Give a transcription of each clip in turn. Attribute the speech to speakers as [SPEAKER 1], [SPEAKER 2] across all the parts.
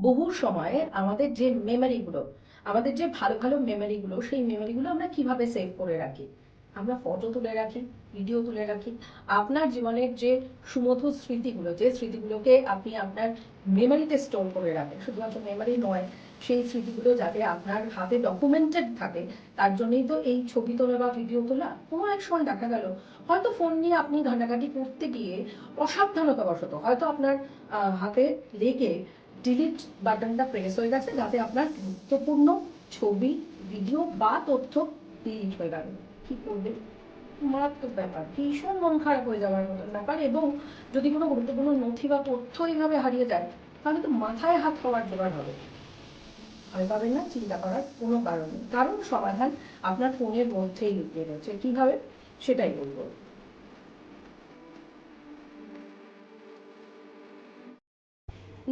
[SPEAKER 1] বহু সময়ে আমাদের যে মেমোরিগুলো, আমাদের যে ভালো ভালো মেমোরিগুলো, সেই মেমোরিগুলো আমরা কিভাবে সেভ করে রাখি? আমরা ফটো তুলে রাখি, ভিডিও তুলে রাখি। আপনার জীবনের যে সুমধুর স্মৃতিগুলো, যে স্মৃতিগুলোকে আপনি আপনার মেমোরিতে স্টোর করে রাখেন, শুধুমাত্র মেমোরি নয়, সেই স্মৃতিগুলো যাতে আপনার হাতে ডকুমেন্টেড থাকে, তার জন্যই তো এই ছবি তোলা বা ভিডিও তোলা। কোনো এক সময় দেখা গেল হয়তো ফোন নিয়ে আপনি ঘাটাঘাটি করতে গিয়ে অসাবধানতাবশত হয়তো আপনার হাতে লেগে ডিলিট বাটনটা প্রেস হয়ে গেছে, যাতে আপনার গুরুত্বপূর্ণ ছবি, ভিডিও বা তথ্য ডিলিট হয়ে গেল। কি করবে? মারাত্মক ব্যাপার, ভীষণ মন খারাপ হয়ে যাওয়ার মতন ব্যাপার। এবং যদি কোনো গুরুত্বপূর্ণ নথি বা তথ্য এইভাবে হারিয়ে যায়, তাহলে তো মাথায় হাত পাওয়ার জোগাড় হবে। ভয় পাবেন না, চিন্তা করার কোনো কারণ নেই, কারণ সমাধান আপনার ফোনের মধ্যেই লুকিয়ে রয়েছে। কিভাবে সেটাই বলবো।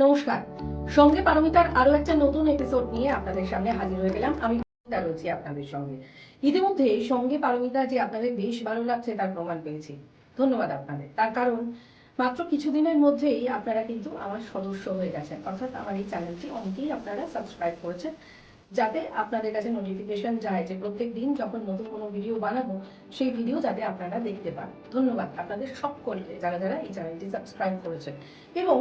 [SPEAKER 1] নমস্কার, সঙ্গে পারমিতার আরো একটা নতুন এপিসোড নিয়ে আপনাদের সামনে হাজির হয়ে গেলাম। আমি রয়েছি আপনাদের সঙ্গে। ইতিমধ্যে সঙ্গে পারমিতা যে আপনাদের বেশ ভালো লাগছে তার প্রমাণ পেয়েছি। ধন্যবাদ আপনাদের। তার কারণ মাত্র কিছুদিনের মধ্যেই আপনারা কিন্তু আমার সদস্য হয়ে গেছেন, অর্থাৎ আমার এই চ্যানেলটি অনেকেই আপনারা সাবস্ক্রাইব করেছেন, যাতে আপনাদের কাছে নোটিফিকেশন যায় যে প্রত্যেক দিন যখন নতুন কোনো ভিডিও বানাবো, সেই ভিডিও যাতে আপনারা দেখতে পান। ধন্যবাদ আপনাদের সকলকে, যারা যারা এই চ্যানেলটি সাবস্ক্রাইব করেছেন। এবং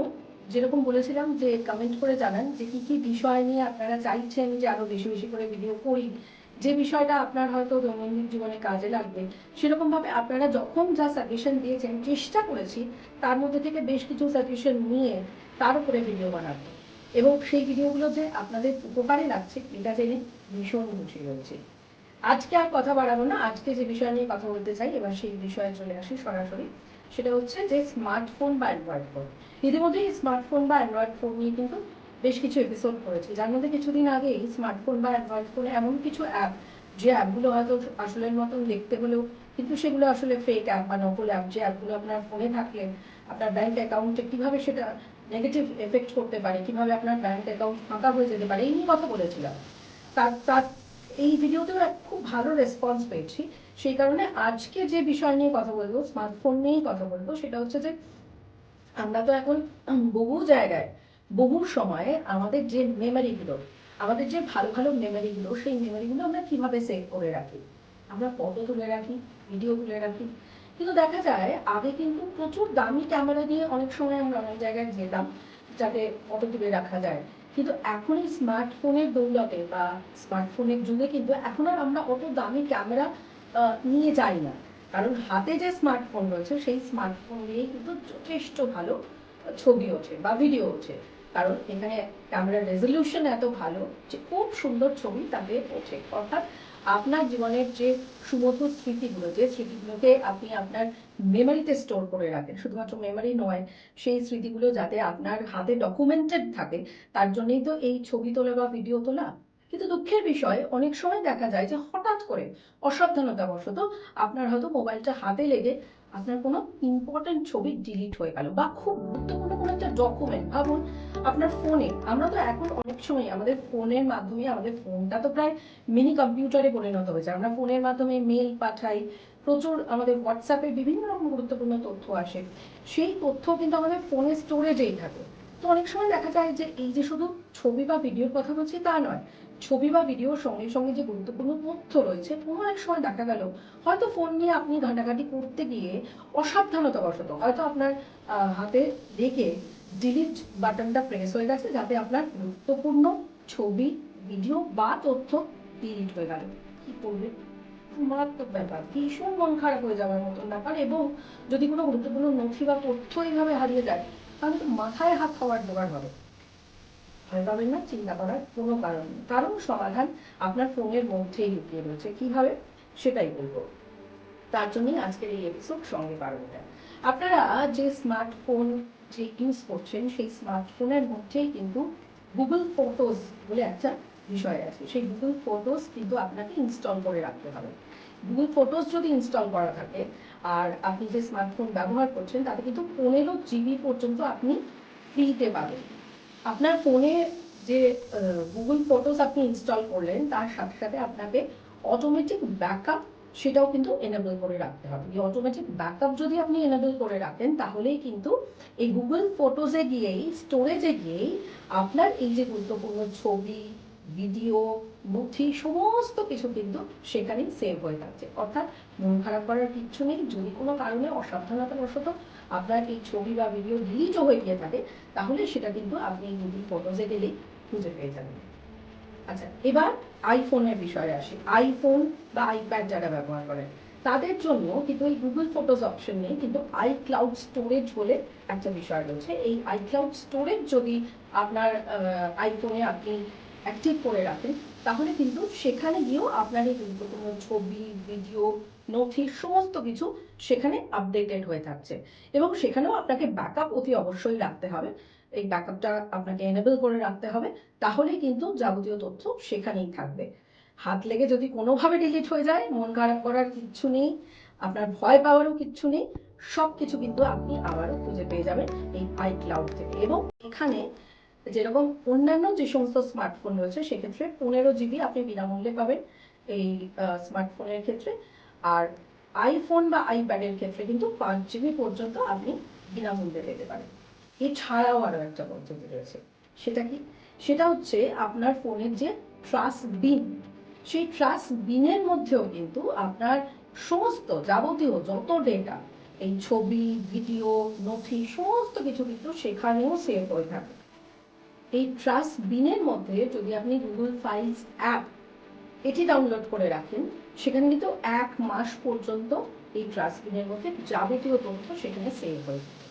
[SPEAKER 1] যেরকম বলেছিলাম যে কমেন্ট করে জানান যে কি কি বিষয় নিয়ে আপনারা চাইছেন যে আরো বেশি বেশি করে ভিডিও করি, যে বিষয়টা আপনার হয়তো দৈনন্দিন জীবনে কাজে লাগবে। সেরকম ভাবে আপনারা যখন যা সাজেশন দিয়েছেন, চেষ্টা করেছি তার মধ্যে থেকে বেশ কিছু সাজেশন নিয়ে তার উপরে ভিডিও বানাবো। এবং সেই ভিডিওগুলো যে আপনাদের উপকারে লাগছে এটা জেনে ভীষণ খুশি হয়েছে। আজকে আর কথা বাড়াবো না, আজকে যে বিষয় নিয়ে কথা বলতে চাই এবার সেই বিষয়ে চলে আসি সরাসরি। সেটা হচ্ছে যে স্মার্টফোন বা অ্যান্ড্রয়েড ফোন। ইতিমধ্যেই স্মার্টফোন বা অ্যান্ড্রয়েড ফোন নিয়ে কিন্তু বেশ কিছু এপিসোড করেছি, যার মধ্যে কিছুদিন আগেই স্মার্টফোন বা অ্যান্ড্রয়েড ফোনে এমন কিছু অ্যাপ, যে অ্যাপগুলো হয়তো আসলের মতন দেখতে হলেও কিন্তু সেগুলো আসলে ফেক অ্যাপ বা নকল অ্যাপ, যে অ্যাপগুলো আপনার ফোনে থাকলে আপনার ব্যাংক অ্যাকাউন্টে কিভাবে সেটা নেগেটিভ এফেক্ট করতে পারে, কিভাবে আপনার ব্যাংক অ্যাকাউন্ট ফাঁকা হয়ে যেতে পারে, এই নিয়ে কথা বলেছিলাম। তার তার এই ভিডিওতেও খুব ভালো রেসপন্স পেয়েছি। সেই কারণে আজকে যে বিষয় নিয়ে কথা বলবো, স্মার্টফোন নিয়েই কথা বলবো, সেটা হচ্ছে যে আমরা তো এখন বহু জায়গায় বহু সময়ে আমাদের যে মেমোরিগুলো, আমাদের যে ভালো ভালো মেমোরিগুলো, সেই মেমোরিগুলো আমরা কিভাবে সেভ করে রাখি? আমরা ফটো তুলে রাখি, ভিডিও তুলে রাখি। কিন্তু দেখা যায় আগে কিন্তু প্রচুর দামি ক্যামেরা দিয়ে অনেক সময় আমরা অনেক জায়গায় যেতাম যাতে ফটো তুলে রাখা যায়। কিন্তু এখন এই স্মার্টফোনের দৌলতে বা স্মার্টফোনের যুগে কিন্তু এখন আর আমরা অত দামি ক্যামেরা নিয়ে যাই না, কারণ হাতে যে স্মার্টফোন রয়েছে সেই স্মার্টফোন দিয়েই কিন্তু যথেষ্ট ভালো ছবি ওঠে বা ভিডিও ওঠে। কারণ এখানে ক্যামেরার রেজলিউশন এত ভালো যে খুব সুন্দর ছবি তাতে ওঠে। অর্থাৎ আপনার জীবনের যে সুমধুর স্মৃতিগুলো, যে স্মৃতিগুলোকে আপনি আপনার মেমোরিতে স্টোর করে রাখেন, শুধুমাত্র মেমোরি নয়, সেই স্মৃতিগুলো যাতে আপনার হাতে ডকুমেন্টেড থাকে, তার জন্যই তো এই ছবি তোলা বা ভিডিও তোলা। কিন্তু দুঃখের বিষয় অনেক সময় দেখা যায় যে হঠাৎ করে অসাবধানতাবশত আপনার হয়তো মোবাইলটা হাতে লেগে আপনার কোনো ইম্পর্টেন্ট ছবি ডিলিট হয়ে গেল, বা খুব গুরুত্বপূর্ণ কোনো একটা ডকুমেন্ট, ভাবুন আপনার ফোনে, আমরা তো এখন অনেক সময় আমাদের ফোনের মাধ্যমে, আমাদের ফোনটা তো প্রায় মিনি কম্পিউটারে পরিণত হয়েছে, আমরা ফোনের মাধ্যমে মেল পাঠাই, প্রচুর আমাদের হোয়াটসঅ্যাপে বিভিন্ন রকম গুরুত্বপূর্ণ তথ্য আসে, সেই তথ্য কিন্তু আমাদের ফোনের স্টোরেজেই থাকে। তো অনেক সময় দেখা যায় যে এই যে শুধু ছবি বা ভিডিওর কথা বলছি তা নয়, ছবি বা ভিডিওর সঙ্গে সঙ্গে যে গুরুত্বপূর্ণ তথ্য রয়েছে, কোনো এক সময় দেখা গেল হয়তো ফোন নিয়ে আপনি ঘাটাঘাটি করতে গিয়ে অসাবধানতাবশত হয়তো আপনার হাতে লেগে ডিলিট বাটনটা প্রেস হয়ে গেছে, যাতে আপনার গুরুত্বপূর্ণ ছবি, ভিডিও বা তথ্য ডিলিট হয়ে গেল। কি করবে? মারাত্মক ব্যাপার, ভীষণ মন খারাপ হয়ে যাওয়ার মতন ব্যাপার। এবং যদি কোনো গুরুত্বপূর্ণ নথি বা তথ্য এইভাবে হারিয়ে যায়, তাহলে তো মাথায় হাত পাওয়ার জোগাড় হবে। ভয় পাবেন না, চিন্তা করার কোনো কারণ নেই, কারণ সমাধান আপনার ফোনের মধ্যেই লুকিয়ে রয়েছে। কিভাবে সেটাই বলবো। তার জন্যই আজকের এই এপিসোড সঙ্গে পারমিতা। আপনারা যে স্মার্টফোন যে ইউজ করছেন, সেই স্মার্টফোনের মধ্যেই কিন্তু গুগল ফটোস বলে একটা বিষয় আছে। সেই গুগল ফটোস কিন্তু আপনাকে ইনস্টল করে রাখতে হবে। গুগল ফটোস যদি ইনস্টল করা থাকে আর আপনি যে স্মার্টফোন ব্যবহার করছেন, তাতে কিন্তু 15 GB পর্যন্ত আপনি ফ্রিতে পাবেন। আপনার ফোনে যে গুগল ফটোস আপনি ইনস্টল করলেন, তার সাথে সাথে আপনাকে অটোমেটিক ব্যাকআপ সেটাও কিন্তু এনেবল করে রাখতে হবে। এই অটোমেটিক ব্যাকআপ যদি আপনি এনেবল করে রাখেন তাহলেই কিন্তু এই গুগল ফটোজে গিয়েই, স্টোরেজে গিয়েই আপনার এই যে গুরুত্বপূর্ণ ছবি, ভিডিও, নথি সমস্ত কিছু কিন্তু সেখানেই সেভ হয়ে থাকছে। অর্থাৎ মন খারাপ করার কিচ্ছু নেই। যদি কোনো কারণে অসাবধানতাবশত আপনার এই ছবি বা ভিডিও ডিলিটও হয়ে গিয়ে থাকে তাহলে সেটা কিন্তু আপনি গুগল ফটোজে গেলেই খুঁজে পেয়ে যাবেন। আচ্ছা, এবার আইফোনের বিষয়ে আসি। আইফোন বা আইপ্যাড যারা ব্যবহার করেন তাদের জন্য কিন্তু এই গুগল ফটোজ অপশন নেই, কিন্তু আইক্লাউড স্টোরেজ বলে একটা বিষয় রয়েছে। এই আইক্লাউড স্টোরেজ যদি আপনার আইফোনে আপনি অ্যাক্টিভ করে রাখেন তাহলে কিন্তু সেখানে গিয়েও আপনার এই গুরুত্বপূর্ণ ছবি, ভিডিও, নথি সমস্ত কিছু সেখানে আপডেটেড হয়ে থাকছে। এবং সেখানেও আপনাকে ব্যাকআপ অতি অবশ্যই রাখতে হবে। এই ব্যাকআপটা আপনাকে এনেবল করে রাখতে হবে, তাহলেই কিন্তু যাবতীয় তথ্য সেখানেই থাকবে। হাত লেগে যদি কোনোভাবে ডিলিট হয়ে যায়, মন খারাপ করার কিচ্ছু নেই, আপনার ভয় পাওয়ারও কিচ্ছু নেই। সব কিছু কিন্তু আপনি আবারও খুঁজে পেয়ে যাবেন এই আইক্লাউড থেকে। এবং এখানে যেরকম অন্যান্য যে সমস্ত স্মার্টফোন রয়েছে সেক্ষেত্রে 15 GB আপনি বিনামূল্যে পাবেন এই স্মার্টফোনের ক্ষেত্রে। আর আইফোন বা আইপ্যাডের ক্ষেত্রে কিন্তু 5 GB পর্যন্ত আপনি বিনামূল্যে পেতে পারেন। এছাড়াও আরও একটা পদ্ধতি রয়েছে। সেটা কি? সেটা হচ্ছে আপনার ফোনের যে ট্রাস্ট বিন, সেই ট্রাস্ট বিনের মধ্যেও কিন্তু আপনার সমস্ত যাবতীয় যত ডেটা, এই ছবি, ভিডিও, নথি সমস্ত কিছু কিন্তু সেখানেও সেভ হয়ে থাকে। এই ট্রাস্ট বিনের মধ্যে যদি আপনি গুগল ফাইলস অ্যাপ এটি ডাউনলোড করে রাখেন, সেখানে কিন্তু 1 মাস পর্যন্ত এই ট্রাস্ট বিনের মধ্যে যাবতীয় তথ্য সেখানে সেভ হয়ে থাকে।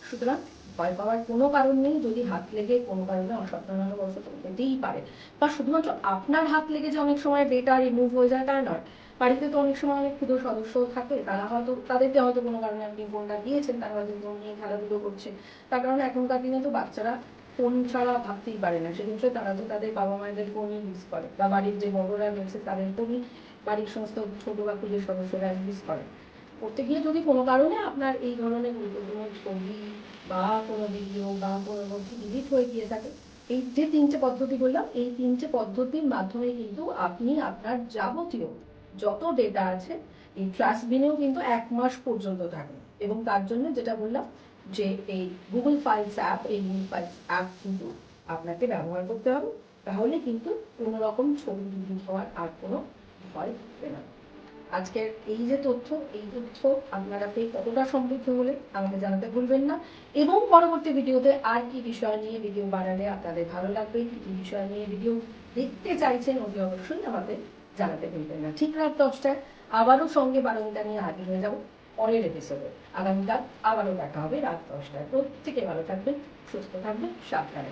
[SPEAKER 1] সুতরাং ভয় পাওয়ার কোনো কারণ নেই। যদি হাত লেগে কোনো কারণে অসাবধানতাবশত হতেই পারে, বা শুধুমাত্র আপনার হাত লেগে যে অনেক সময় ডেটা রিমুভ হয়ে যায় তা নয়, বাড়িতে তো অনেক সময় অনেক ক্ষুদ্র সদস্য থাকে, তারা হয়তো তাদেরকে হয়তো কোনো কারণে আপনি ফোনটা দিয়েছেন, তারা হয়তো ফোন নিয়ে খেলাধুলো করছে। তার কারণে এখনকার দিনে তো বাচ্চারা ফোন ছাড়া ভাবতেই পারে না, সেক্ষেত্রে তারা তো তাদের বাবা মায়েদের ফোনই ইউজ করে, বা বাড়ির যে বড়রা রয়েছে তাদের ফোনই বাড়ির সমস্ত ছোট বা ক্ষুদ্র সদস্যরা ইউজ করে। করতে গিয়ে যদি কোনো কারণে আপনার এই ধরনের গুরুত্বপূর্ণ ছবি বা কোনো ভিডিও বা কোনো নথি ডিলিট হয়ে গিয়ে থাকে, এই যে 3টে পদ্ধতি বললাম, এই 3টে পদ্ধতির মাধ্যমে কিন্তু আপনি আপনার যাবতীয় যত ডেটা আছে এই ট্রাস্ট বিনেও কিন্তু 1 মাস পর্যন্ত থাকে। এবং তার জন্য যেটা বললাম যে এই গুগল ফাইলস অ্যাপ, এই গুগল ফাইলস অ্যাপ কিন্তু আপনাকে ব্যবহার করতে হবে, তাহলে কিন্তু কোনো রকম ছবি ডিলিট হওয়ার আর কোনো ভয় থাকবে না। আজকের এই যে তথ্য, এই তথ্য আপনারা পেয়ে কতটা সমৃদ্ধ হলে আমাকে জানাতে ভুলবেন না। এবং পরবর্তী ভিডিওতে আর কি বিষয় নিয়ে ভিডিও বানালে আপনাদের ভালো লাগবে, কি কি বিষয় নিয়ে ভিডিও দেখতে চাইছেন অতি অবশ্যই আমাদের জানাতে ভুলবেন না। ঠিক রাত 10টায় আবারও সঙ্গে পারমিতা নিয়ে হাজির হয়ে যাব পরের এপিসোডে। আগামীকাল আবারও দেখা হবে রাত 10টায়। প্রত্যেকে ভালো থাকবেন, সুস্থ থাকবেন, সাবধানে।